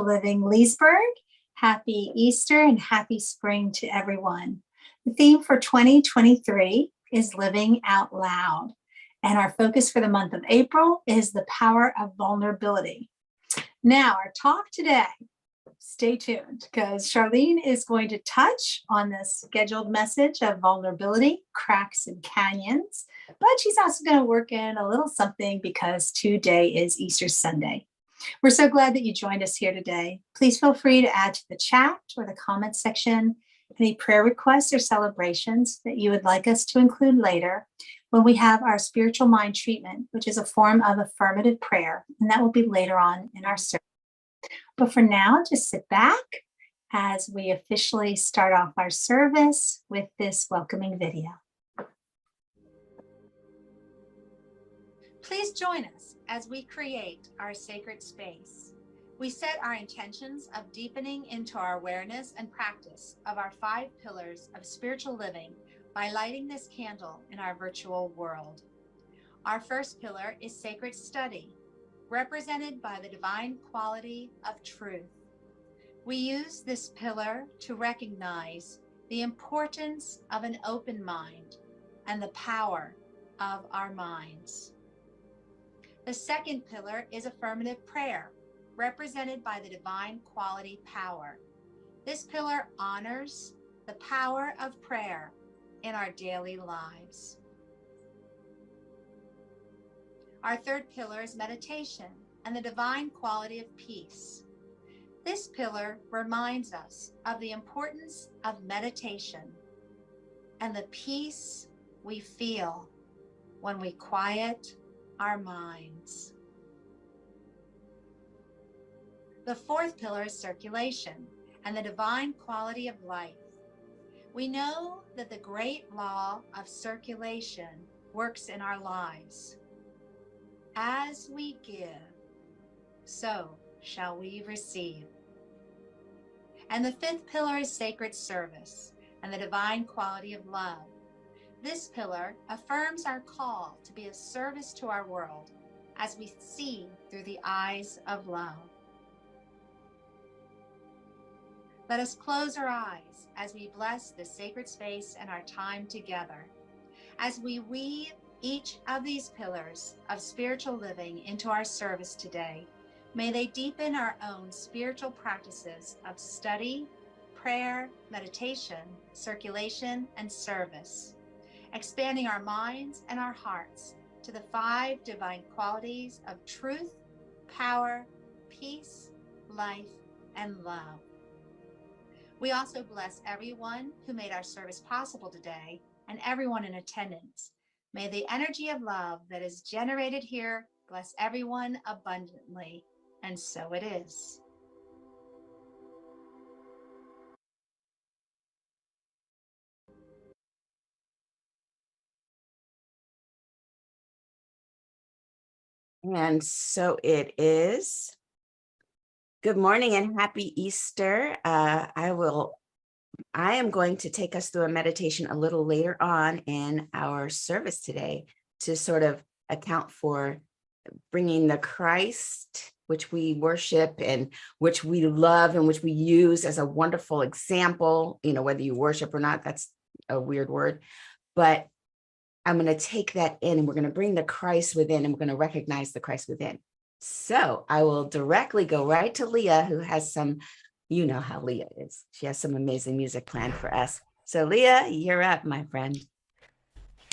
Living Leesburg. Happy Easter and happy spring to everyone. The theme for 2023 is Living Out Loud, and our focus for the month of April is the power of vulnerability. Now, our talk today, stay tuned because Charlene is going to touch on the scheduled message of vulnerability, cracks and canyons, but she's also going to work in a little something because today is Easter Sunday. We're so glad that you joined us here today. Please feel free to add to the chat or the comments section any prayer requests or celebrations that you would like us to include later when we have our spiritual mind treatment, which is a form of affirmative prayer, and that will be later on in our service. But for now, just sit back as we officially start off our service with this welcoming video. Please join us as we create our sacred space. We set our intentions of deepening into our awareness and practice of our 5 pillars of spiritual living by lighting this candle in our virtual world. Our first pillar is sacred study, represented by the divine quality of truth. We use this pillar to recognize the importance of an open mind and the power of our minds. The second pillar is affirmative prayer, represented by the divine quality power. This pillar honors the power of prayer in our daily lives. Our third pillar is meditation and the divine quality of peace. This pillar reminds us of the importance of meditation and the peace we feel when we quiet our minds. The fourth pillar is circulation and the divine quality of life. We know that the great law of circulation works in our lives. As we give, so shall we receive. And the fifth pillar is sacred service and the divine quality of love. This pillar affirms our call to be of service to our world as we see through the eyes of love. Let us close our eyes as we bless this sacred space and our time together. As we weave each of these pillars of spiritual living into our service today, may they deepen our own spiritual practices of study, prayer, meditation, circulation, and service, expanding our minds and our hearts to the 5 divine qualities of truth, power, peace, life, and love. We also bless everyone who made our service possible today and everyone in attendance. May the energy of love that is generated here bless everyone abundantly, and so it is. And so it is. Good morning and happy Easter. I am going to take us through a meditation a little later on in our service today to sort of account for bringing the Christ, which we worship and which we love and which we use as a wonderful example, whether you worship or not, that's a weird word, but I'm going to take that in and we're going to bring the Christ within and we're going to recognize the Christ within. So I will directly go right to Leah, who has some, you know how Leah is. She has some amazing music planned for us. So Leah, you're up, my friend.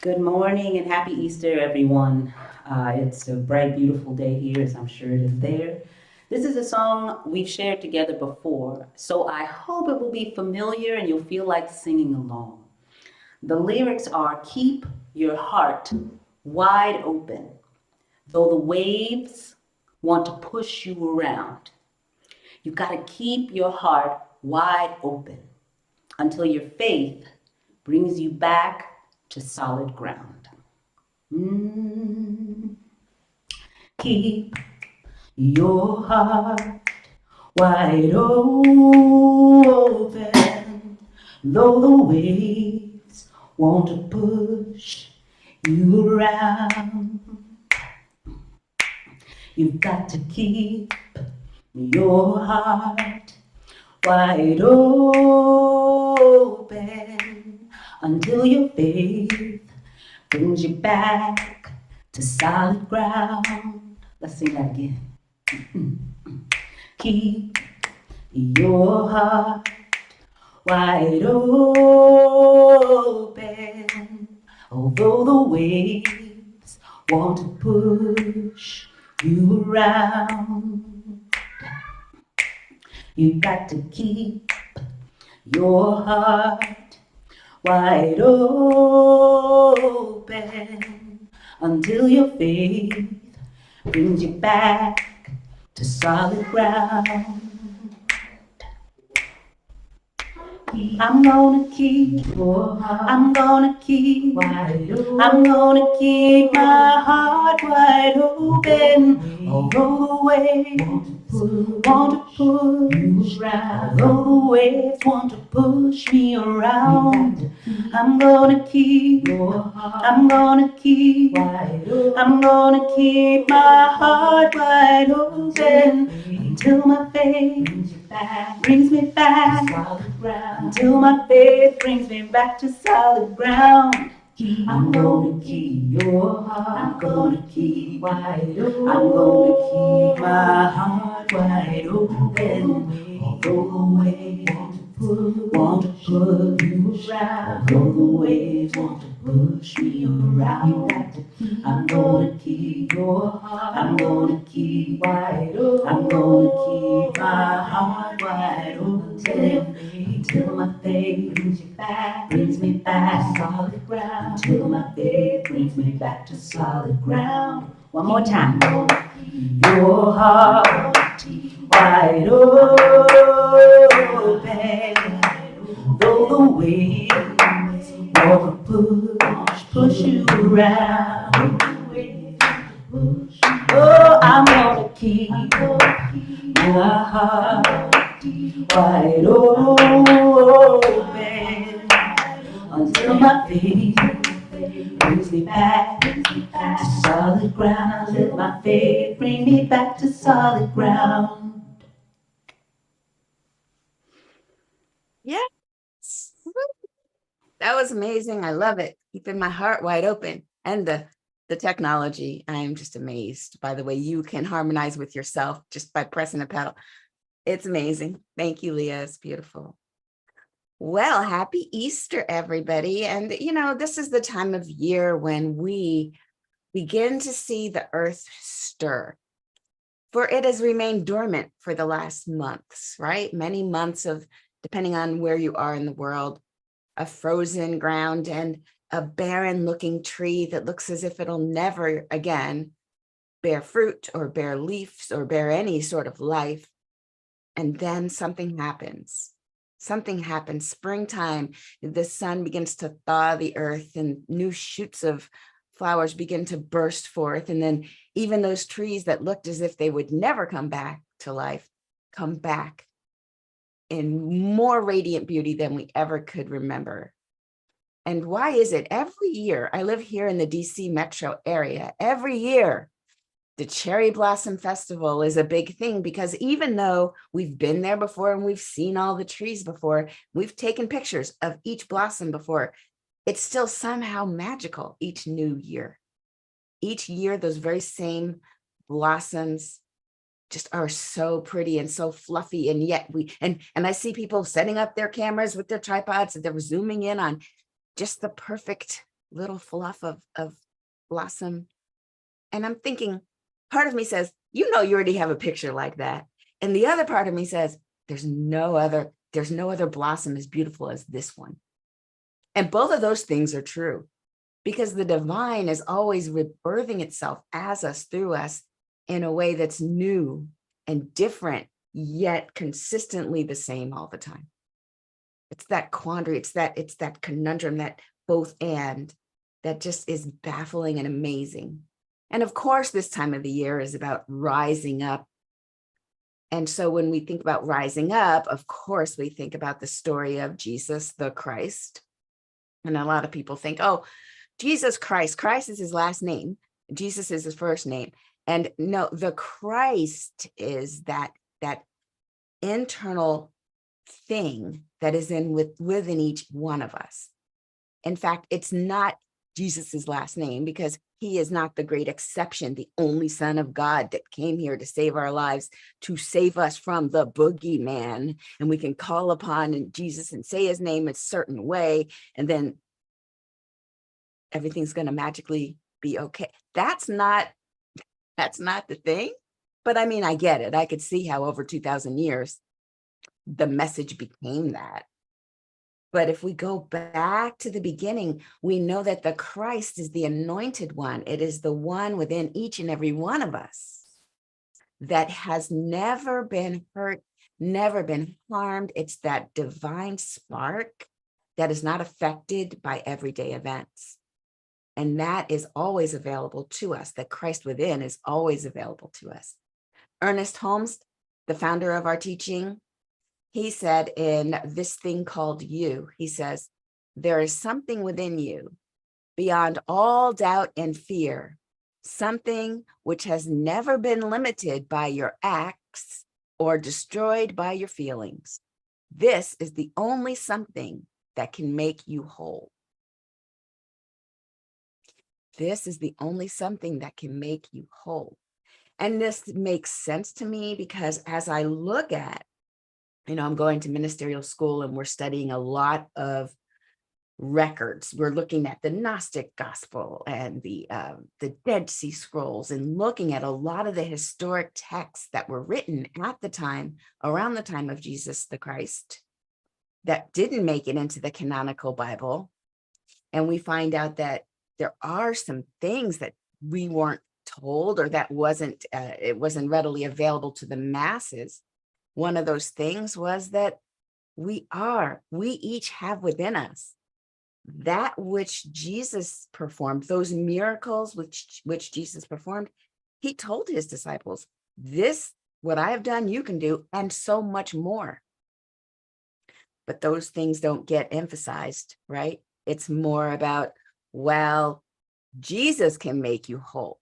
Good morning and happy Easter, everyone. It's a bright, beautiful day here, as I'm sure it is there. This is a song we've shared together before, so I hope it will be familiar and you'll feel like singing along. The lyrics are, keep your heart wide open, though the waves want to push you around. You've got to keep your heart wide open until your faith brings you back to solid ground. Keep your heart wide open, though the waves want to push you around. You've got to keep your heart wide open until your faith brings you back to solid ground. Let's sing that again. Keep your heart wide open, although the waves want to push you around. You've got to keep your heart wide open until your faith brings you back to solid ground. I'm gonna keep, I'm gonna keep, I'm gonna keep my heart wide open. Although the waves want to push, although the waves want to push me around, I'm gonna keep, I'm gonna keep, I'm gonna keep my heart wide open until my faith brings me back, until my faith brings me back to solid ground. I'm gonna keep your heart, I'm gonna keep wide open, I'm gonna keep my heart wide open. Although the waves want to push you around, although the waves want to push me around, I'm gonna keep your heart, I'm gonna keep wide open, I'm gonna keep my heart wide open until my faith brings me back solid ground, until my faith brings me back to solid ground. One more time. Your heart wide open, though the waves want to push you around. Oh, I'm gonna keep my heart wide open until my faith brings me back to solid ground. Let my faith bring me back to solid ground. Yes. That was amazing. I love it. Keeping my heart wide open. And the technology. I'm just amazed by the way you can harmonize with yourself just by pressing a pedal. It's amazing. Thank you, Leah. It's beautiful. Well, happy Easter, everybody. And, you know, this is the time of year when we begin to see the earth stir. For it has remained dormant for the last months, right? Many months of, depending on where you are in the world, a frozen ground and a barren looking tree that looks as if it'll never again bear fruit or bear leaves or bear any sort of life. And then something happens. Something happens. Springtime, the sun begins to thaw the earth and new shoots of flowers begin to burst forth. And then even those trees that looked as if they would never come back to life, come back in more radiant beauty than we ever could remember. And why is it every year, I live here in the DC metro area, every year, the Cherry Blossom Festival is a big thing because even though we've been there before and we've seen all the trees before, we've taken pictures of each blossom before, it's still somehow magical each new year. Each year, those very same blossoms just are so pretty and so fluffy. And yet and I see people setting up their cameras with their tripods and they're zooming in on just the perfect little fluff of blossom. And I'm thinking, part of me says, you know, you already have a picture like that. And the other part of me says, there's no other blossom as beautiful as this one. And both of those things are true because the divine is always rebirthing itself as us, through us, in a way that's new and different, yet consistently the same all the time. It's that quandary, it's that conundrum, that both and, that just is baffling and amazing. And of course, this time of the year is about rising up. And so when we think about rising up, of course, we think about the story of Jesus, the Christ. And a lot of people think, oh, Jesus Christ, Christ is his last name. Jesus is his first name. And no, the Christ is that that internal thing that is within each one of us. In fact, it's not Jesus's last name, because he is not the great exception, the only Son of God that came here to save our lives, to save us from the boogeyman. And we can call upon Jesus and say his name a certain way, and then everything's going to magically be okay. That's not the thing. But I mean, I get it. I could see how over 2,000 years, the message became that. But if we go back to the beginning, we know that the Christ is the anointed one. It is the one within each and every one of us that has never been hurt, never been harmed. It's that divine spark that is not affected by everyday events. And that is always available to us. That Christ within is always available to us. Ernest Holmes, the founder of our teaching, he said in This Thing Called You, he says, there is something within you beyond all doubt and fear, something which has never been limited by your acts or destroyed by your feelings. This is the only something that can make you whole. This is the only something that can make you whole. And this makes sense to me because as I look at, I'm going to ministerial school and we're studying a lot of records. We're looking at the Gnostic Gospel and the Dead Sea Scrolls, and looking at a lot of the historic texts that were written at the time, around the time of Jesus the Christ, that didn't make it into the canonical Bible. And we find out that there are some things that we weren't told, or that it wasn't readily available to the masses. One of those things was that we each have within us that which Jesus performed, those miracles which Jesus performed. He told his disciples, this, what I have done, you can do, and so much more. But those things don't get emphasized, right? It's more about, well, Jesus can make you whole.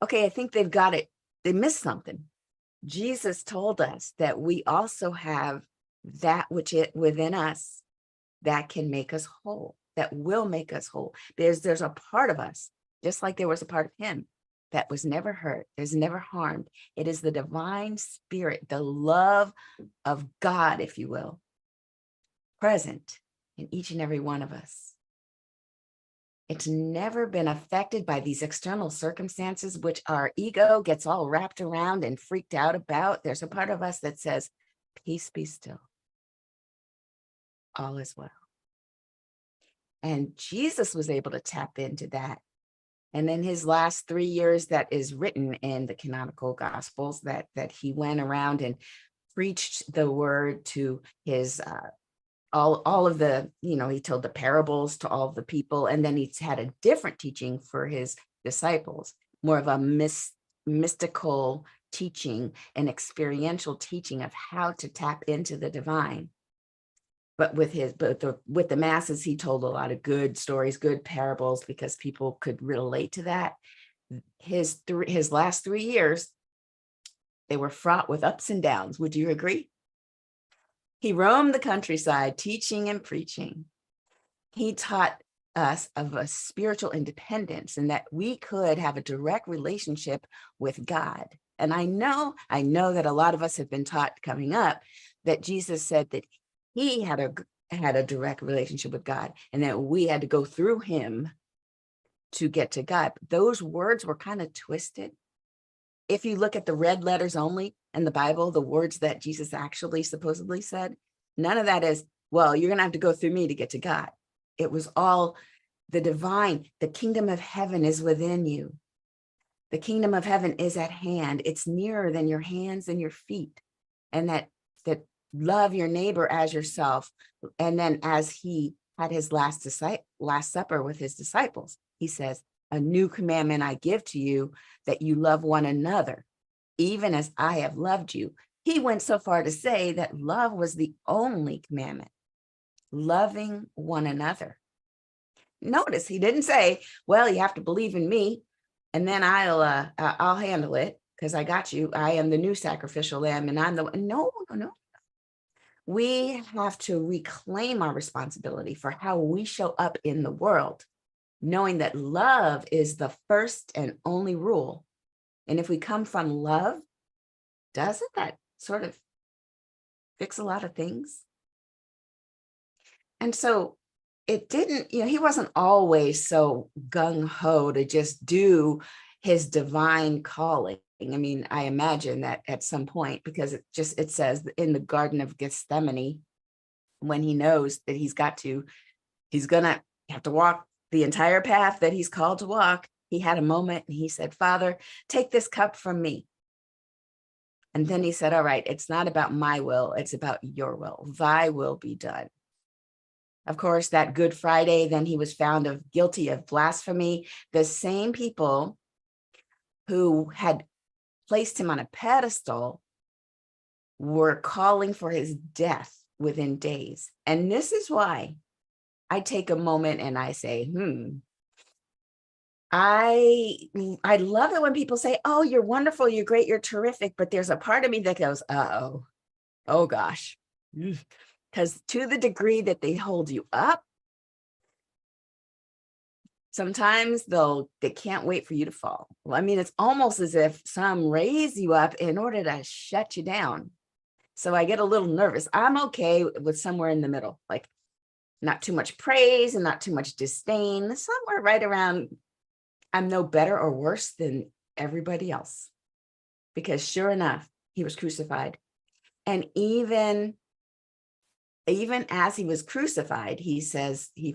Okay, I think they've got it. They missed something. Jesus told us that we also have that which within us that can make us whole, that will make us whole. There's a part of us, just like there was a part of him that was never hurt, is never harmed. It is the divine spirit, the love of God, if you will, present in each and every one of us. It's never been affected by these external circumstances, which our ego gets all wrapped around and freaked out about. There's a part of us that says, peace be still. All is well. And Jesus was able to tap into that. And in his last 3 years, that is written in the canonical Gospels, that he went around and preached the word to his all of the, he told the parables to all of the people. And then he's had a different teaching for his disciples, more of a mystical teaching, an experiential teaching of how to tap into the divine. But with the masses, he told a lot of good stories, good parables, because people could relate to that. His last 3 years, they were fraught with ups and downs. Would you agree? He roamed the countryside, teaching and preaching. He taught us of a spiritual independence, and that we could have a direct relationship with God. And I know that a lot of us have been taught coming up that Jesus said that he had a direct relationship with God, and that we had to go through him to get to God. But those words were kind of twisted. If you look at the red letters only in the Bible, the words that Jesus actually supposedly said, none of that is, well, you're going to have to go through me to get to God. It was all the divine. The kingdom of heaven is within you. The kingdom of heaven is at hand. It's nearer than your hands and your feet. And that love your neighbor as yourself. And then as he had his last supper with his disciples, he says, a new commandment I give to you, that you love one another, even as I have loved you. He went so far to say that love was the only commandment, loving one another. Notice he didn't say, well, you have to believe in me and then I'll handle it. because I got you. I am the new sacrificial lamb, and I'm the one. No, no, no. We have to reclaim our responsibility for how we show up in the world, knowing that love is the first and only rule. And if we come from love, doesn't that sort of fix a lot of things? And so it didn't, he wasn't always so gung-ho to just do his divine calling. I mean, I imagine that at some point, because it says in the Garden of Gethsemane, when he knows that he's gonna have to walk the entire path that he's called to walk, he had a moment and he said, Father, take this cup from me. And then he said, all right, it's not about my will, it's about your will. Thy will be done. Of course, that Good Friday, then he was found guilty of blasphemy. The same people who had placed him on a pedestal were calling for his death within days. And this is why I take a moment and I say, I love it when people say, oh, you're wonderful, you're great, you're terrific. But there's a part of me that goes, oh gosh. Because to the degree that they hold you up, sometimes they can't wait for you to fall. Well, I mean, it's almost as if some raise you up in order to shut you down. So I get a little nervous. I'm okay with somewhere in the middle, like not too much praise and not too much disdain, somewhere right around, I'm no better or worse than everybody else. Because sure enough, he was crucified. And even as he was crucified, he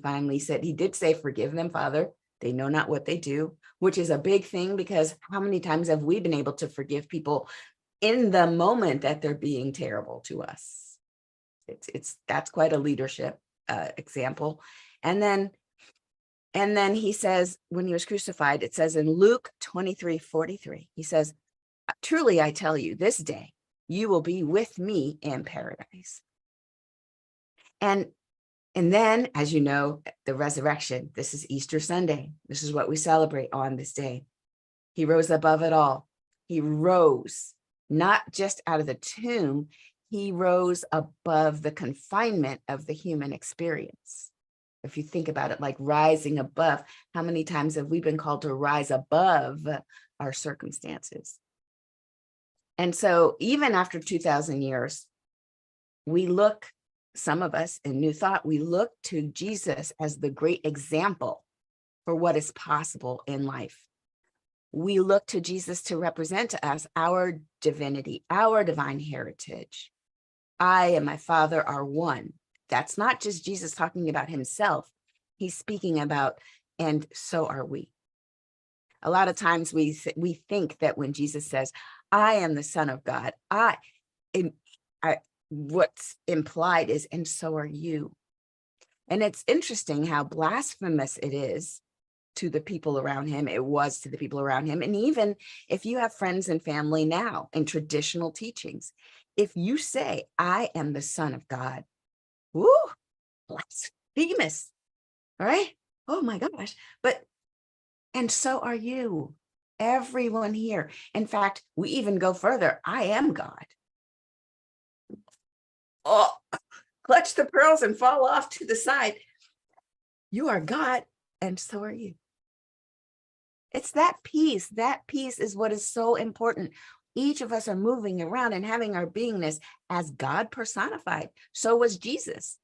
finally said, he did say, forgive them, Father, they know not what they do, which is a big thing, because how many times have we been able to forgive people in the moment that they're being terrible to us? That's quite a leadership example. And then he says, when he was crucified, it says in Luke 23:43, he says, truly, I tell you, this day you will be with me in paradise. And then, as you know, the resurrection, this is Easter Sunday. This is what we celebrate on this day. He rose above it all. He rose not just out of the tomb, he rose above the confinement of the human experience. If you think about it, like rising above, how many times have we been called to rise above our circumstances? And so even after 2,000 years, we look, some of us in New Thought, we look to Jesus as the great example for what is possible in life. We look to Jesus to represent to us our divinity, our divine heritage. I and my Father are one. That's not just Jesus talking about himself. He's speaking about, and so are we. A lot of times we think that when Jesus says, I am the Son of God, what's implied is, and so are you. And it's interesting how blasphemous it is to the people around him. It was to the people around him. And even if you have friends and family now in traditional teachings, if you say, I am the Son of God, woo, blasphemous, all right? Oh my gosh. But, and so are you, everyone here. In fact, we even go further. I am God. Oh, clutch the pearls and fall off to the side. You are God, and so are you. It's that peace. That peace is what is so important. Each of us are moving around and having our beingness as God personified. So was Jesus.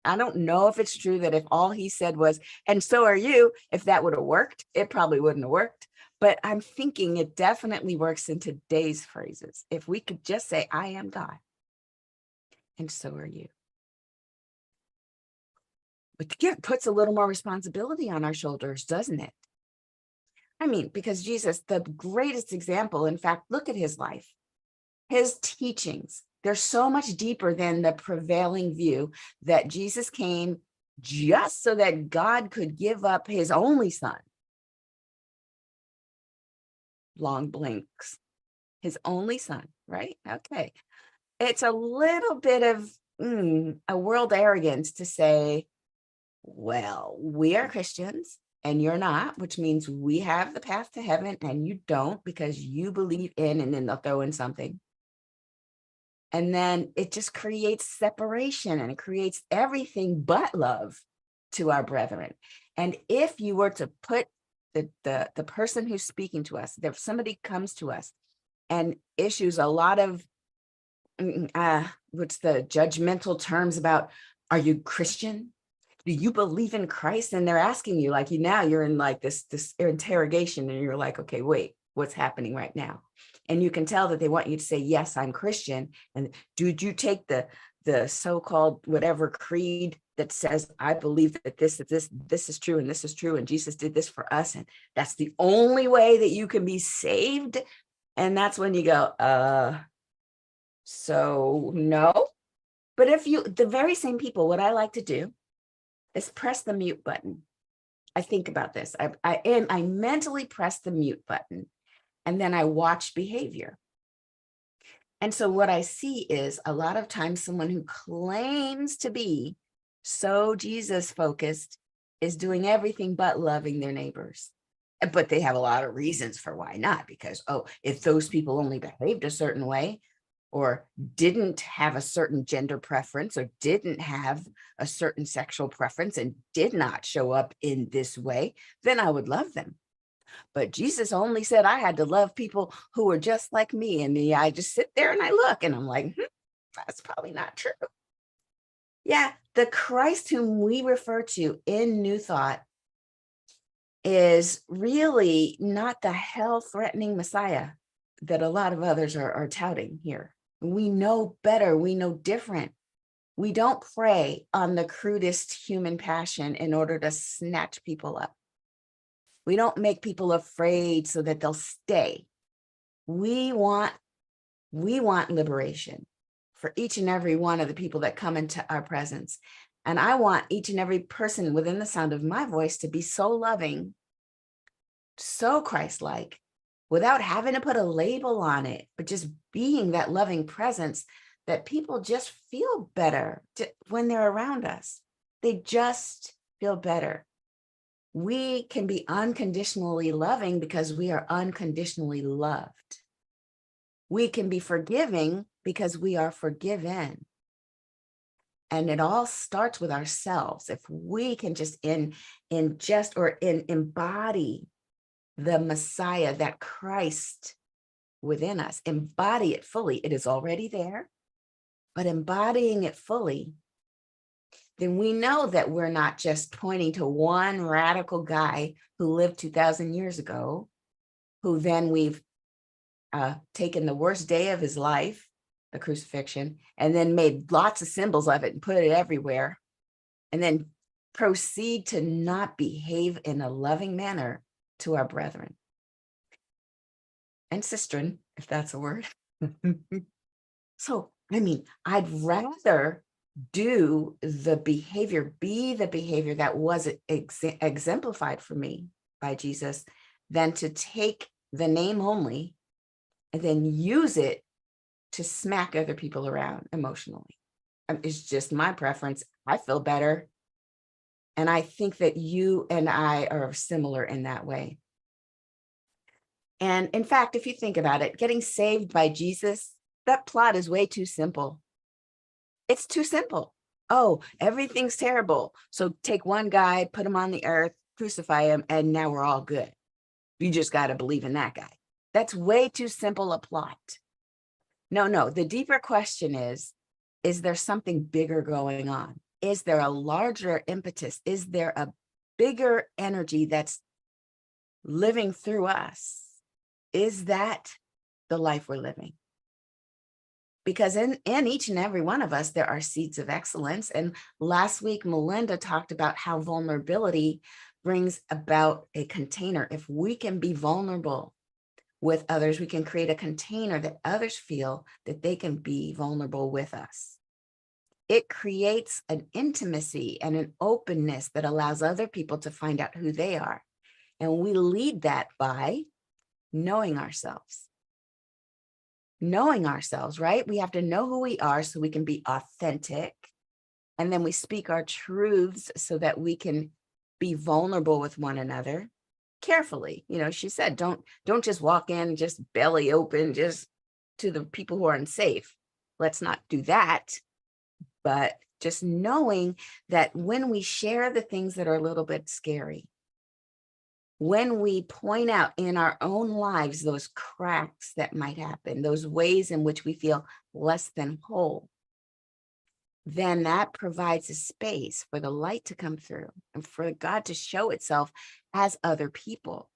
I don't know if it's true that if all he said was, and so are you, if that would have worked, it probably wouldn't have worked. But I'm thinking it definitely works in today's phrases. If we could just say, I am God, and so are you. But it puts a little more responsibility on our shoulders, doesn't it? I mean, because Jesus, the greatest example, in fact, look at his life, his teachings. They're so much deeper than the prevailing view that Jesus came just so that God could give up his only son. Long blinks. His only son, right? Okay. It's a little bit of a world arrogance to say, well, we are Christians. and you're not, which means we have the path to heaven and you don't because you believe in, and then they'll throw in something. And then it just creates separation and it creates everything but love to our brethren. And if you were to put the person who's speaking to us, if somebody comes to us and issues a lot of what's the judgmental terms about, are you Christian? Do you believe in Christ? And they're asking you, like, now you're in like this interrogation, and you're like, okay, wait, what's happening right now? And you can tell that they want you to say, yes, I'm Christian. And did you take the so-called whatever creed that says, I believe that this is true, and this is true, and Jesus did this for us, and that's the only way that you can be saved? And that's when you go, so no. But if the very same people, what I like to do is press the mute button. I think about this. I mentally press the mute button, and then I watch behavior. And so what I see is a lot of times someone who claims to be so Jesus focused is doing everything but loving their neighbors. But they have a lot of reasons for why not, because, oh, if those people only behaved a certain way, or didn't have a certain gender preference, or didn't have a certain sexual preference, and did not show up in this way, then I would love them. But Jesus only said I had to love people who were just like me. And I just sit there and I look and I'm like, that's probably not true. Yeah, the Christ whom we refer to in New Thought is really not the hell-threatening Messiah that a lot of others are touting here. We know better. We know different. We don't prey on the crudest human passion in order to snatch people up. We don't make people afraid so that they'll stay. We want liberation for each and every one of the people that come into our presence. And I want each and every person within the sound of my voice to be so loving, so Christ-like, without having to put a label on it, but just being that loving presence that people just feel better when they're around us. They just feel better. We can be unconditionally loving because we are unconditionally loved. We can be forgiving because we are forgiven. And it all starts with ourselves. If we can just embody the Messiah, that Christ within us, embody it fully. It is already there, but embodying it fully, then we know that we're not just pointing to one radical guy who lived 2,000 years ago, who then we've taken the worst day of his life, the crucifixion, and then made lots of symbols of it and put it everywhere, and then proceed to not behave in a loving manner to our brethren and sistren, if that's a word. So, I mean, I'd rather do the behavior, be the behavior that was exemplified for me by Jesus, than to take the name only and then use it to smack other people around emotionally. It's just my preference. I feel better. And I think that you and I are similar in that way. And in fact, if you think about it, getting saved by Jesus, that plot is way too simple. It's too simple. Oh, everything's terrible. So take one guy, put him on the earth, crucify him, and now we're all good. You just got to believe in that guy. That's way too simple a plot. No, the deeper question is there something bigger going on? Is there a larger impetus? Is there a bigger energy that's living through us? Is that the life we're living? Because in each and every one of us, there are seeds of excellence. And last week, Melinda talked about how vulnerability brings about a container. If we can be vulnerable with others, we can create a container that others feel that they can be vulnerable with us. It creates an intimacy and an openness that allows other people to find out who they are. And we lead that by knowing ourselves. Knowing ourselves, right? We have to know who we are so we can be authentic. And then we speak our truths so that we can be vulnerable with one another carefully. You know, she said, don't just walk in, just belly open, just to the people who are unsafe. Let's not do that. But just knowing that when we share the things that are a little bit scary, when we point out in our own lives those cracks that might happen, those ways in which we feel less than whole, then that provides a space for the light to come through and for God to show itself as other people.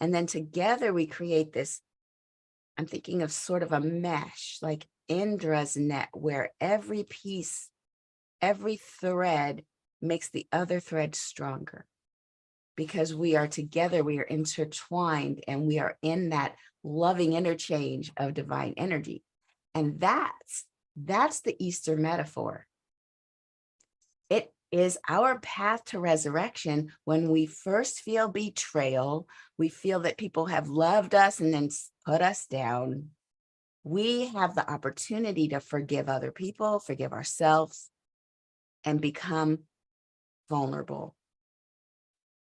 And then together we create this, I'm thinking of sort of a mesh, like Indra's net, where every piece, every thread makes the other thread stronger. Because we are together, we are intertwined, and we are in that loving interchange of divine energy. And that's the Easter metaphor. It is our path to resurrection when we first feel betrayal, we feel that people have loved us and then put us down. We have the opportunity to forgive other people, forgive ourselves, and become vulnerable.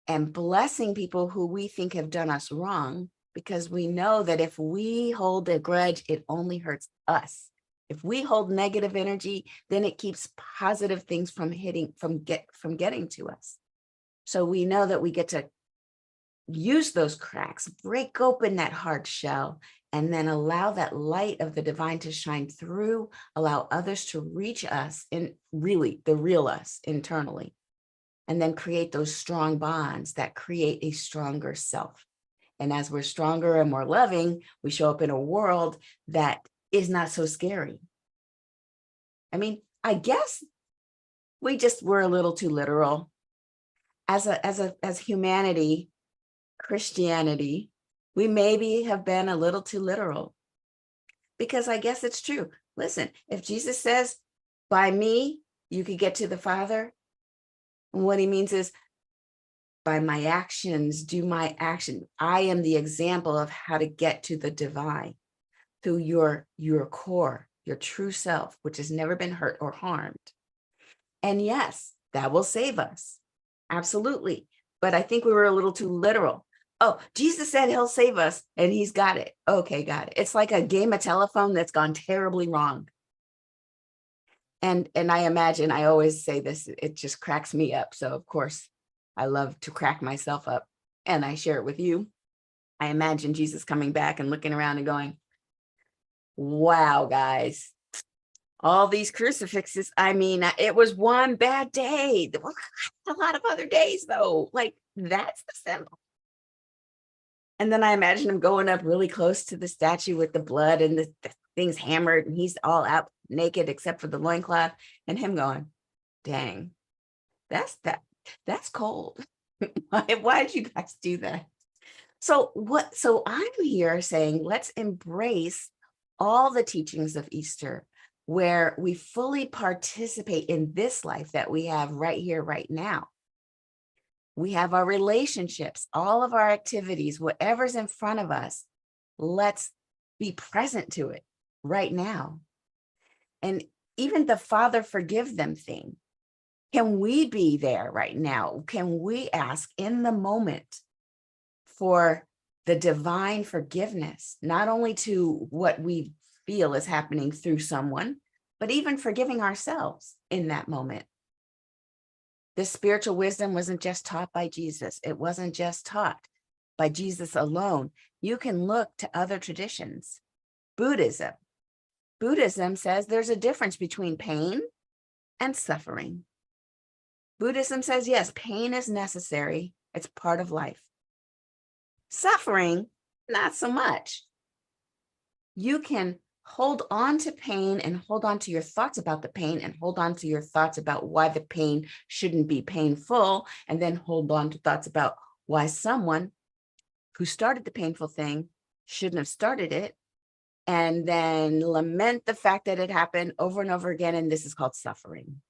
And blessing people who we think have done us wrong, because we know that if we hold a grudge, it only hurts us. If we hold negative energy, then it keeps positive things from getting to us. So we know that we get to use those cracks, break open that hard shell, and then allow that light of the divine to shine through, allow others to reach us in really the real us internally. And then create those strong bonds that create a stronger self. And as we're stronger and more loving, we show up in a world that is not so scary. I mean, I guess we just were a little too literal. As humanity, Christianity, we maybe have been a little too literal. Because I guess it's true. Listen, if Jesus says, by me, you could get to the Father, and what he means is, by my actions, do my action. I am the example of how to get to the divine through your core, your true self, which has never been hurt or harmed. And yes, that will save us. Absolutely. But I think we were a little too literal. Oh, Jesus said he'll save us and he's got it. Okay, got it. It's like a game of telephone that's gone terribly wrong. And I imagine, I always say this, it just cracks me up. So of course, I love to crack myself up and I share it with you. I imagine Jesus coming back and looking around and going, wow, guys, all these crucifixes. I mean, it was one bad day. There were a lot of other days though. Like, that's the symbol. And then I imagine him going up really close to the statue with the blood and the thing's hammered and he's all out naked except for the loincloth, and him going, dang, that's cold. Why did you guys do that? So I'm here saying, let's embrace all the teachings of Easter, where we fully participate in this life that we have right here, right now. We have our relationships, all of our activities, whatever's in front of us. Let's be present to it right now. And even the Father forgive them thing. Can we be there right now? Can we ask in the moment for the divine forgiveness, not only to what we feel is happening through someone, but even forgiving ourselves in that moment? This spiritual wisdom wasn't just taught by Jesus. It wasn't just taught by Jesus alone. You can look to other traditions. Buddhism says there's a difference between pain and suffering. Buddhism says, yes, pain is necessary. It's part of life. Suffering, not so much. You can hold on to pain and hold on to your thoughts about the pain and hold on to your thoughts about why the pain shouldn't be painful, and then hold on to thoughts about why someone who started the painful thing shouldn't have started it, and then lament the fact that it happened over and over again, and this is called suffering.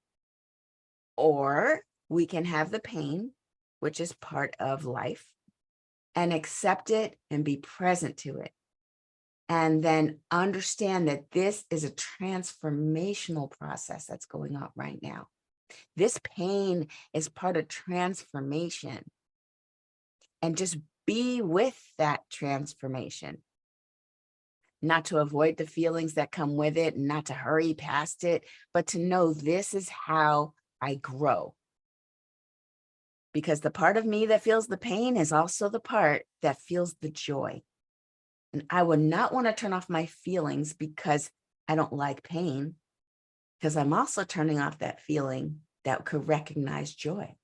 Or we can have the pain, which is part of life, and accept it and be present to it. And then understand that this is a transformational process that's going on right now. This pain is part of transformation. And just be with that transformation. Not to avoid the feelings that come with it, not to hurry past it, but to know this is how I grow. Because the part of me that feels the pain is also the part that feels the joy. And I would not want to turn off my feelings because I don't like pain, because I'm also turning off that feeling that could recognize joy.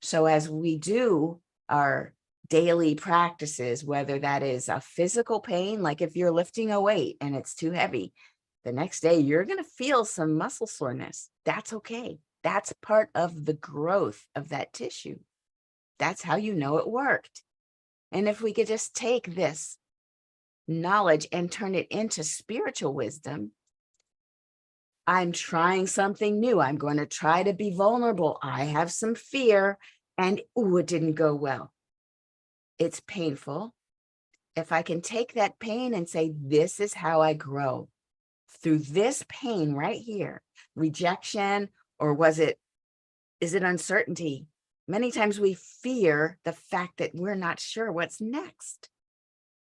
So as we do our daily practices, whether that is a physical pain, like if you're lifting a weight and it's too heavy, the next day you're going to feel some muscle soreness. That's okay. That's part of the growth of that tissue. That's how you know it worked. And if we could just take this knowledge and turn it into spiritual wisdom, I'm trying something new. I'm going to try to be vulnerable. I have some fear and ooh, it didn't go well. It's painful. If I can take that pain and say, this is how I grow through this pain right here, rejection, or is it uncertainty? Many times we fear the fact that we're not sure what's next.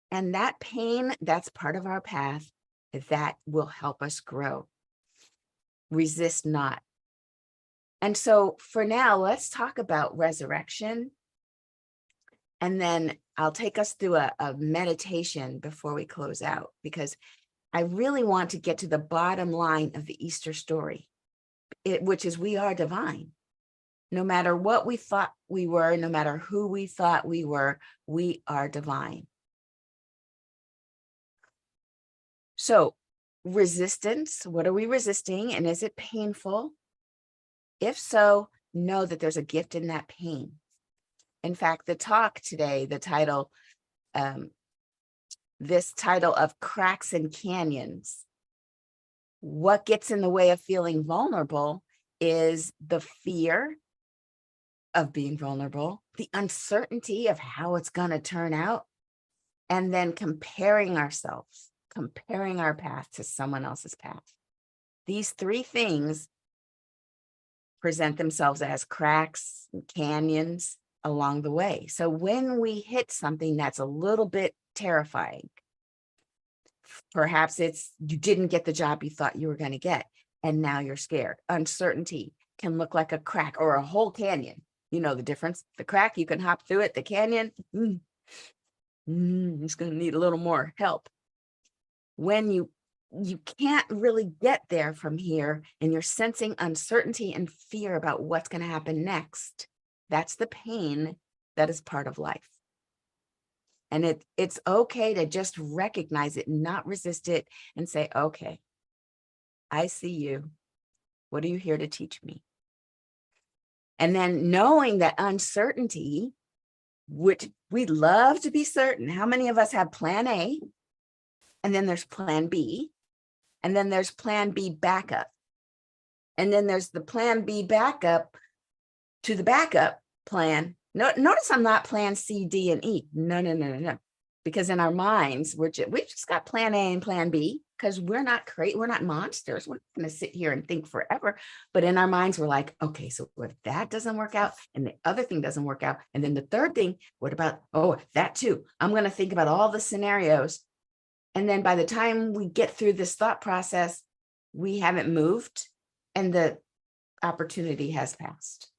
And that pain, that's part of our path that will help us grow. Resist not. And so for now, let's talk about resurrection. And then I'll take us through a meditation before we close out, because I really want to get to the bottom line of the Easter story, which is we are divine. No matter what we thought we were, no matter who we thought we are divine. So resistance, what are we resisting? And is it painful? If so, know that there's a gift in that pain. In fact, the talk today, the title, this title of Cracks and Canyons, what gets in the way of feeling vulnerable is the fear of being vulnerable, the uncertainty of how it's going to turn out, and then comparing ourselves, comparing our path to someone else's path. These three things present themselves as cracks and canyons along the way. So when we hit something that's a little bit terrifying, perhaps it's you didn't get the job you thought you were going to get, and now you're scared. Uncertainty can look like a crack or a whole canyon. You know the difference. The crack, you can hop through it. The canyon, it's going to need a little more help. When you can't really get there from here and you're sensing uncertainty and fear about what's going to happen next, that's the pain that is part of life. And it's okay to just recognize it, not resist it, and say, okay, I see you. What are you here to teach me? And then knowing that uncertainty, which we love to be certain. How many of us have plan A? And then there's plan B. And then there's plan B backup. And then there's the plan B backup to the backup plan. Notice I'm not plan C, D, and E. No. Because in our minds, we've just got plan A and plan B, because we're not monsters. We're not going to sit here and think forever. But in our minds, we're like, okay, so if that doesn't work out and the other thing doesn't work out, and then the third thing, what about, oh, that too? I'm going to think about all the scenarios. And then by the time we get through this thought process, we haven't moved and the opportunity has passed.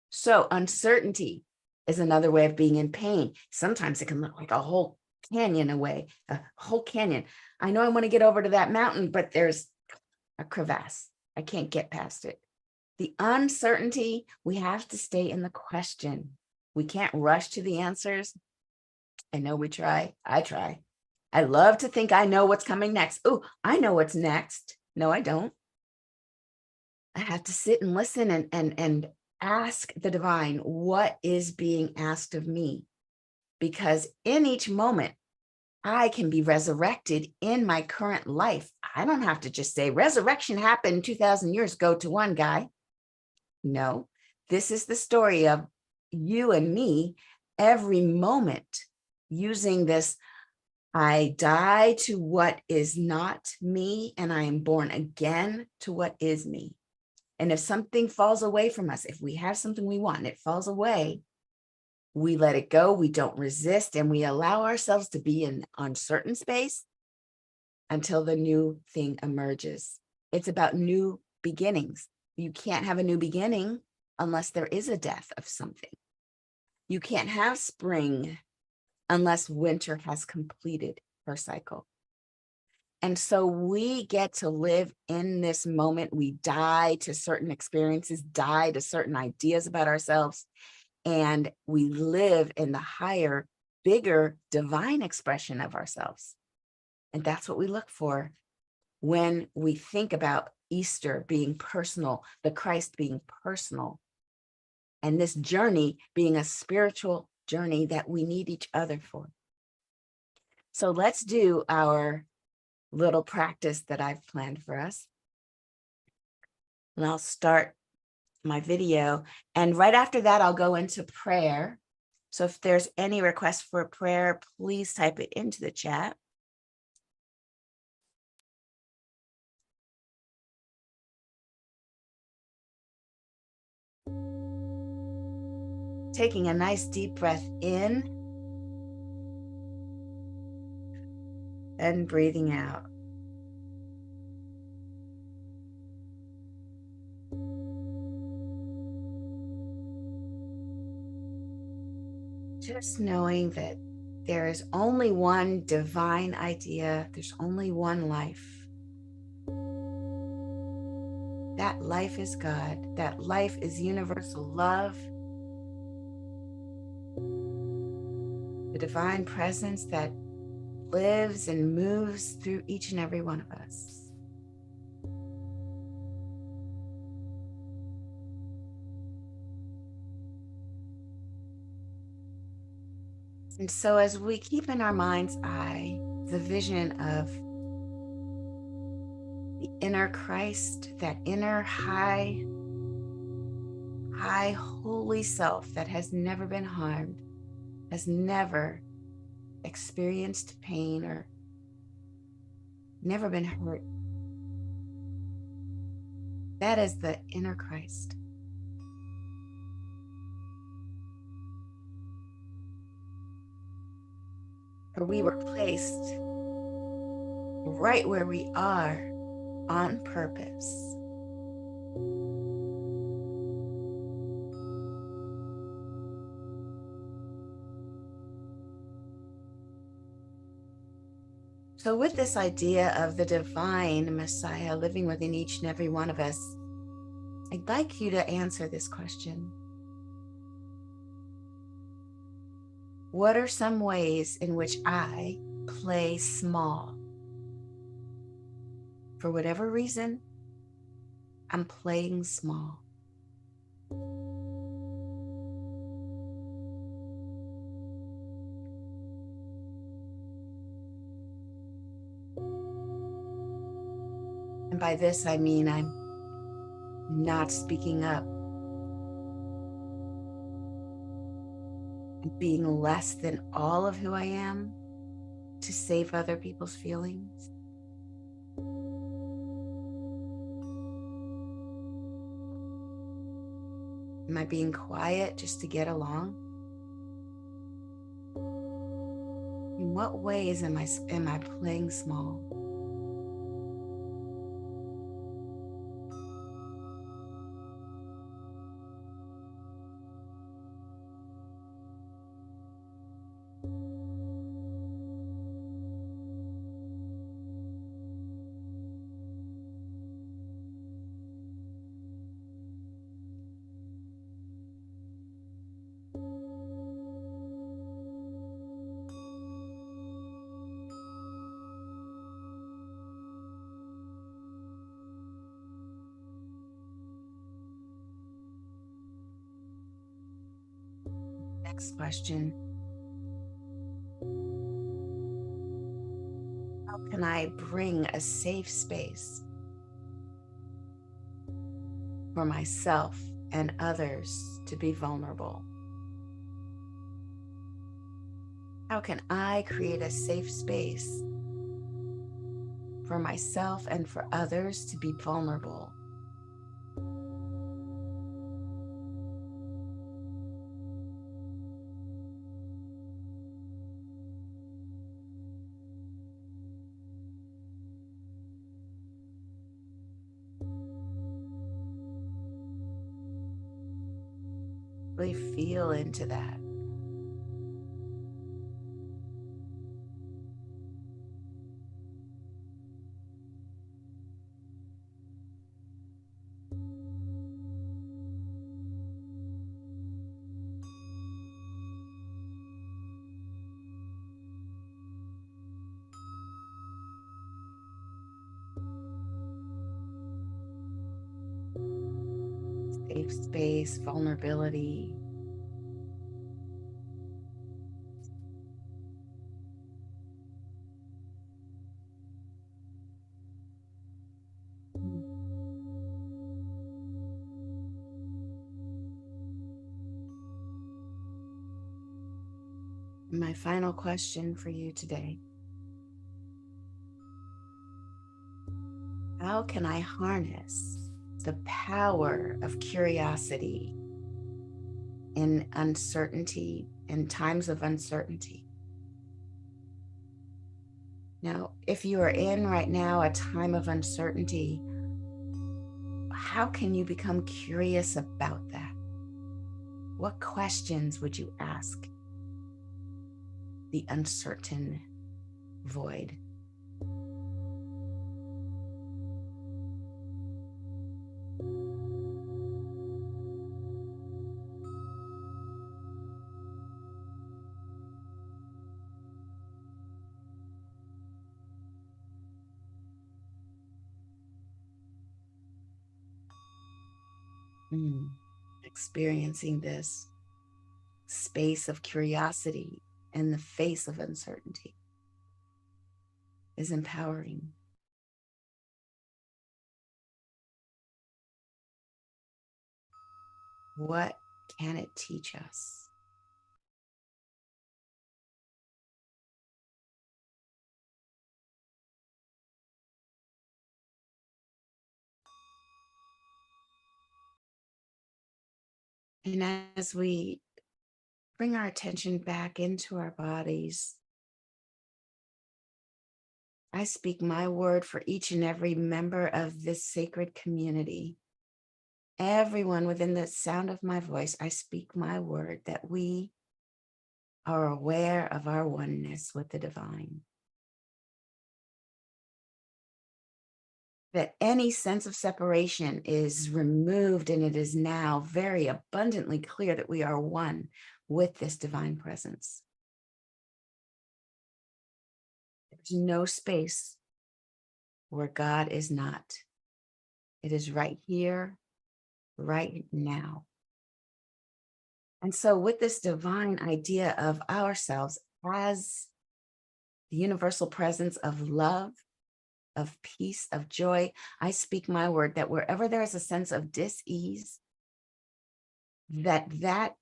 So uncertainty is another way of being in pain. Sometimes it can look like a whole canyon away, a whole canyon. I know I want to get over to that mountain, but there's a crevasse. I can't get past it. The uncertainty, we have to stay in the question. We can't rush to the answers. I know we try. I try. I love to think I know what's coming next. Oh, I know what's next. No, I don't. I have to sit and listen and ask the divine, what is being asked of me? Because in each moment, I can be resurrected in my current life. I don't have to just say resurrection happened 2,000 years ago to one guy. No, this is the story of you and me every moment using this. I die to what is not me, and I am born again to what is me. And if something falls away from us, if we have something we want and it falls away, we let it go, we don't resist, and we allow ourselves to be in uncertain space until the new thing emerges. It's about new beginnings. You can't have a new beginning unless there is a death of something. You can't have spring unless winter has completed her cycle. And so we get to live in this moment. We die to certain experiences, die to certain ideas about ourselves, and we live in the higher, bigger, divine expression of ourselves. And that's what we look for when we think about Easter being personal, the Christ being personal, and this journey being a spiritual journey that we need each other for. So let's do our little practice that I've planned for us. And I'll start my video. And right after that, I'll go into prayer. So if there's any request for prayer, please type it into the chat. Taking a nice deep breath in and breathing out. Just knowing that there is only one divine idea, there's only one life. That life is God, that life is universal love, the divine presence that lives and moves through each and every one of us. And so as we keep in our mind's eye the vision of the inner Christ, that inner high holy self that has never been harmed, has never experienced pain or never been hurt. That is the inner Christ. For we were placed right where we are on purpose. So with this idea of the divine Messiah living within each and every one of us, I'd like you to answer this question. What are some ways in which I play small? For whatever reason, I'm playing small. And by this, I mean I'm not speaking up, being less than all of who I am to save other people's feelings. Am I being quiet just to get along? In what ways am I playing small? Next question. How can I bring a safe space for myself and others to be vulnerable? How can I create a safe space for myself and for others to be vulnerable? Really feel into that. Safe space, vulnerability. My final question for you today: how can I harness the power of curiosity in uncertainty, in times of uncertainty? Now, if you are in right now a time of uncertainty, how can you become curious about that? What questions would you ask the uncertain void? Experiencing this space of curiosity in the face of uncertainty is empowering. What can it teach us? And as we bring our attention back into our bodies, I speak my word for each and every member of this sacred community. Everyone within the sound of my voice, I speak my word that we are aware of our oneness with the divine. That any sense of separation is removed, and it is now very abundantly clear that we are one with this divine presence. There's no space where God is not. It is right here, right now. And so with this divine idea of ourselves as the universal presence of love, of peace, of joy, I speak my word that wherever there is a sense of dis-ease, that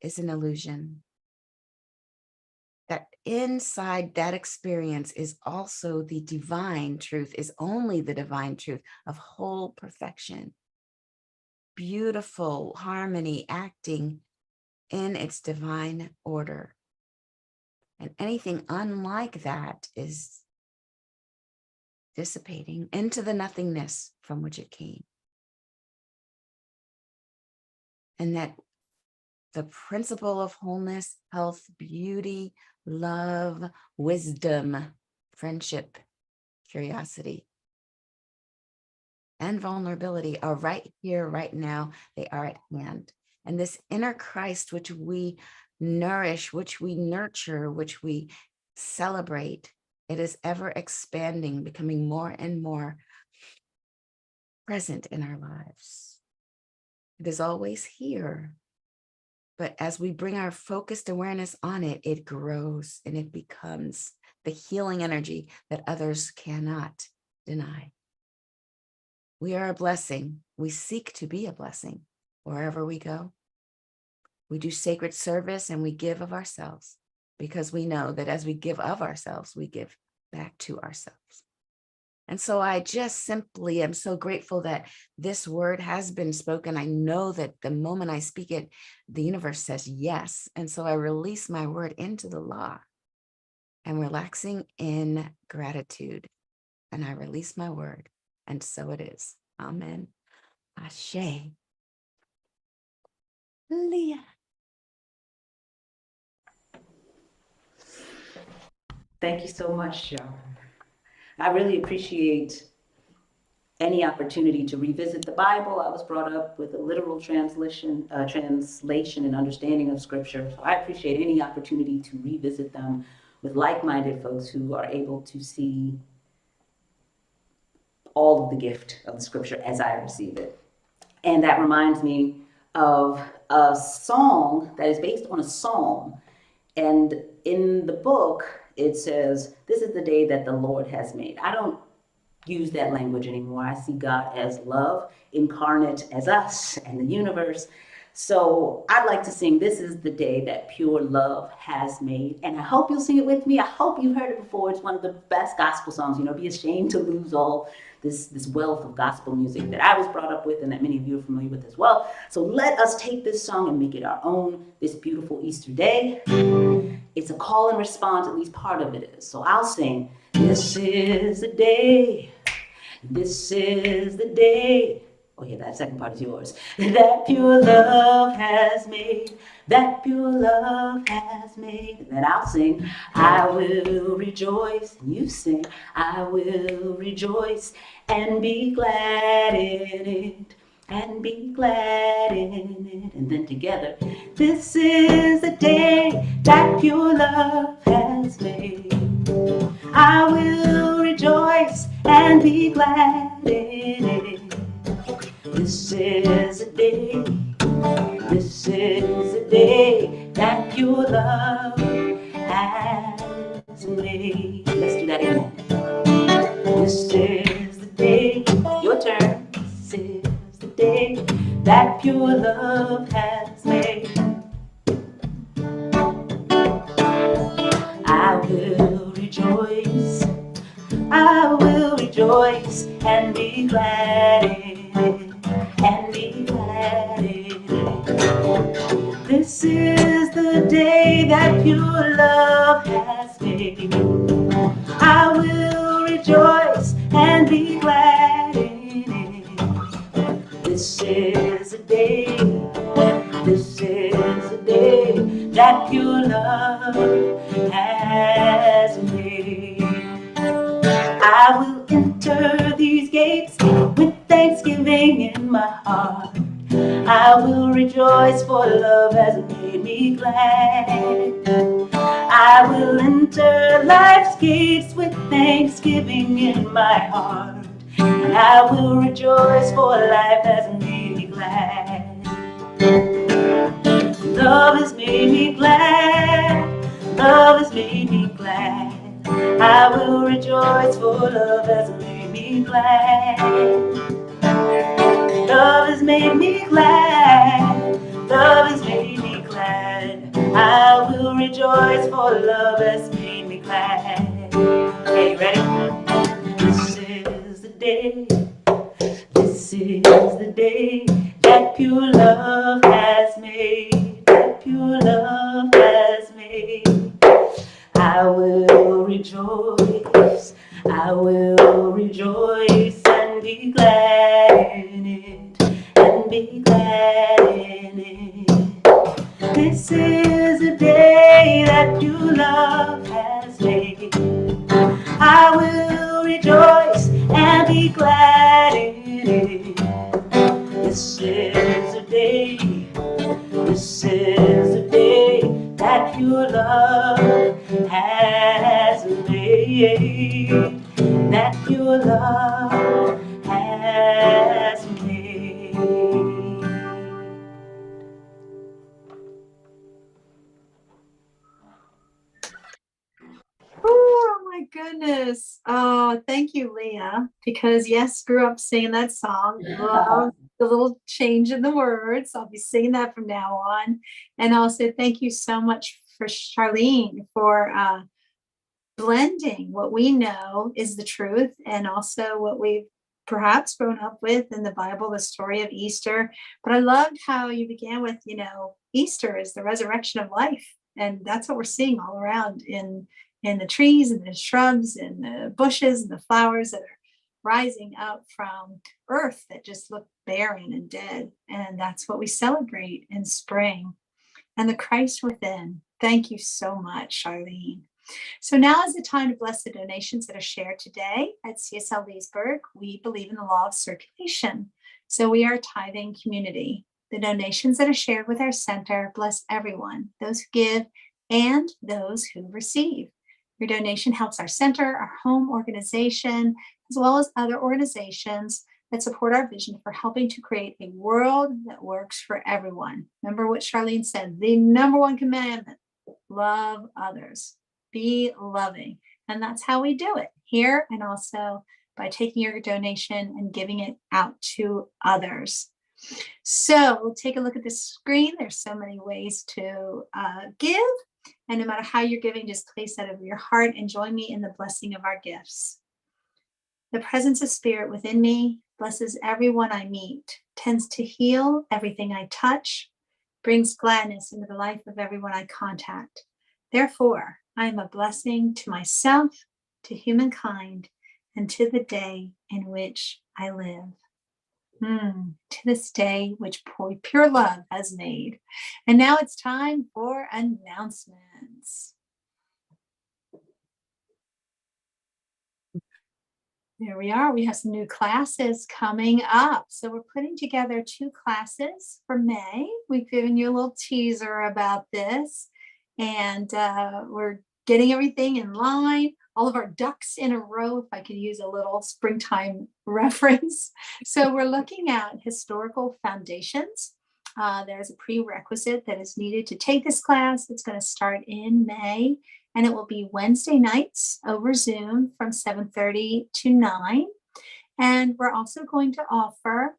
is an illusion. That inside that experience is also the divine truth, is only the divine truth of whole perfection. Beautiful harmony acting in its divine order. And anything unlike that is dissipating into the nothingness from which it came. And that the principle of wholeness, health, beauty, love, wisdom, friendship, curiosity, and vulnerability are right here, right now. They are at hand. And this inner Christ, which we nourish, which we nurture, which we celebrate, it is ever expanding, becoming more and more present in our lives. It is always here. But as we bring our focused awareness on it, it grows and it becomes the healing energy that others cannot deny. We are a blessing. We seek to be a blessing wherever we go. We do sacred service and we give of ourselves because we know that as we give of ourselves, we give back to ourselves. And so I just simply am so grateful that this word has been spoken. I know that the moment I speak it, the universe says yes. And so I release my word into the law. I'm relaxing in gratitude. And I release my word. And so it is. Amen. Ashe. Leah. Thank you so much, John. I really appreciate any opportunity to revisit the Bible. I was brought up with a literal translation and understanding of Scripture. So I appreciate any opportunity to revisit them with like-minded folks who are able to see all of the gift of the Scripture as I receive it. And that reminds me of a song that is based on a psalm. And in the book, it says, "This is the day that the Lord has made." I don't use that language anymore. I see God as love incarnate as us and the universe. So I'd like to sing "This is the day that pure love has made." And I hope you'll sing it with me. I hope you've heard it before. It's one of the best gospel songs. Be ashamed to lose all this wealth of gospel music that I was brought up with and that many of you are familiar with as well. So let us take this song and make it our own this beautiful Easter day. It's a call and response, at least part of it is. So I'll sing, "This is the day. This is the day." Oh yeah, that second part is yours. "That pure love has made. That pure love has made." And then I'll sing, "I will rejoice." And you sing, "I will rejoice and be glad in it. And be glad in it." And then together, "This is the day that pure love has made. I will rejoice and be glad in it. This is the day, this is the day that pure love has made." Let's do that again. This is the day, your turn. This is the day that pure love has made. I will rejoice, I will rejoice and be glad in it, and be glad in it. This is the day that pure love has made. I will rejoice and be glad in it. This is the day, this is the day that pure love has made. I will enter these gates with thanksgiving in my heart. I will rejoice, for love has made me glad. I will enter life's gates with thanksgiving in my heart. And I will rejoice, for life has made me glad. Love has made me glad. Love has made me glad. I will rejoice, for love has made me glad. Love has made me glad. Love has made me glad. I will rejoice, for love has made me glad. Okay, you ready? This is the day. This is the day that pure love has made. That pure love has made. I will rejoice. I will rejoice and be glad in it. And be glad in it. This is the day that pure love has made. I will rejoice and be glad in it. This is the day, this is the day that pure love has made. That pure love has made. Oh my goodness. Oh, thank you, Leah. Because yes, grew up singing that song. Love the little change in the words. I'll be singing that from now on. And also thank you so much for Charlene for blending what we know is the truth and also what we've perhaps grown up with in the Bible, the story of Easter. But I loved how you began with, Easter is the resurrection of life. And that's what we're seeing all around in the trees and the shrubs and the bushes and the flowers that are rising up from earth that just looked barren and dead. And that's what we celebrate in spring. And the Christ within. Thank you so much, Charlene. So now is the time to bless the donations that are shared today at CSL Leesburg. We believe in the law of circulation. So we are a tithing community. The donations that are shared with our center bless everyone, those who give and those who receive. Your donation helps our center, our home organization, as well as other organizations that support our vision for helping to create a world that works for everyone. Remember what Charlene said, the number one commandment, love others, be loving. And that's how we do it here, and also by taking your donation and giving it out to others. So take a look at the screen. There's so many ways to give. And no matter how you're giving, just place that over your heart and join me in the blessing of our gifts. The presence of spirit within me blesses everyone I meet, tends to heal everything I touch, brings gladness into the life of everyone I contact. Therefore, I am a blessing to myself, to humankind, and to the day in which I live. To this day which pure love has made. And now it's time for announcements. There we are. We have some new classes coming up. So we're putting together 2 classes for May. We've given you a little teaser about this, and we're getting everything in line, all of our ducks in a row, if I could use a little springtime reference. So we're looking at historical foundations. There's a prerequisite that is needed to take this class. It's going to start in May. And it will be Wednesday nights over Zoom from 7:30 to 9. And we're also going to offer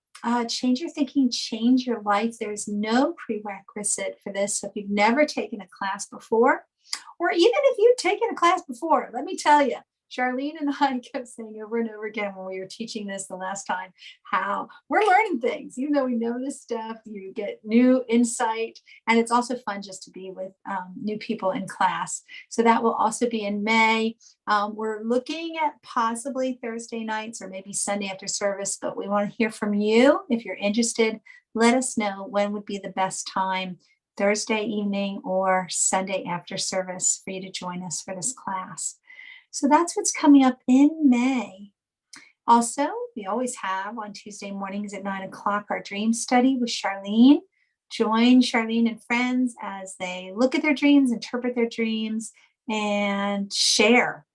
Change Your Thinking, Change Your Life. There's no prerequisite for this. So if you've never taken a class before, or even if you've taken a class before, let me tell you, Charlene and I kept saying over and over again when we were teaching this the last time, how we're learning things. Even though we know this stuff, you get new insight. And it's also fun just to be with new people in class. So that will also be in May. We're looking at possibly Thursday nights or maybe Sunday after service, but we want to hear from you. If you're interested, let us know when would be the best time, Thursday evening or Sunday after service, for you to join us for this class. So that's what's coming up in May. Also, we always have on Tuesday mornings at 9 o'clock our dream study with Charlene. Join Charlene and friends as they look at their dreams, interpret their dreams, and share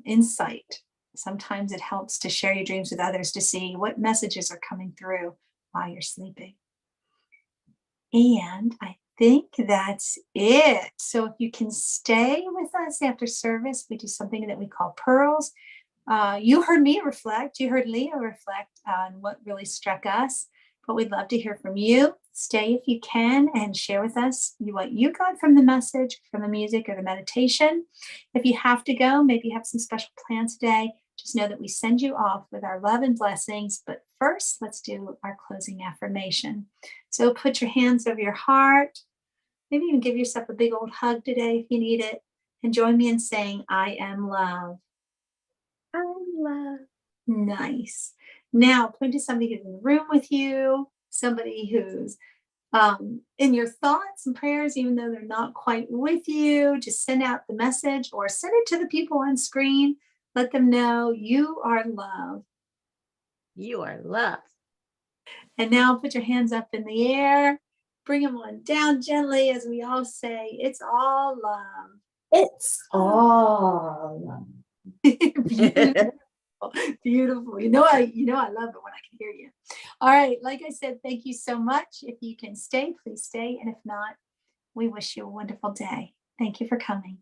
insight. Sometimes it helps to share your dreams with others to see what messages are coming through while you're sleeping. And I think that's it. So if you can stay with us after service, we do something that we call pearls. You heard me reflect, you heard Leah reflect on what really struck us, but we'd love to hear from you. Stay if you can and share with us what you got from the message, from the music, or the meditation. If you have to go, maybe you have some special plans today, just know that we send you off with our love and blessings. But first, let's do our closing affirmation. So put your hands over your heart. Maybe even give yourself a big old hug today if you need it. And join me in saying, I am love. I'm love. Nice. Now point to somebody who's in the room with you, somebody who's in your thoughts and prayers, even though they're not quite with you. Just send out the message or send it to the people on screen. Let them know you are love. You are love. And now put your hands up in the air. Bring them on down gently as we all say, it's all love. It's all love. Beautiful. Beautiful. You know I love it when I can hear you. All right. Like I said, thank you so much. If you can stay, please stay. And if not, we wish you a wonderful day. Thank you for coming.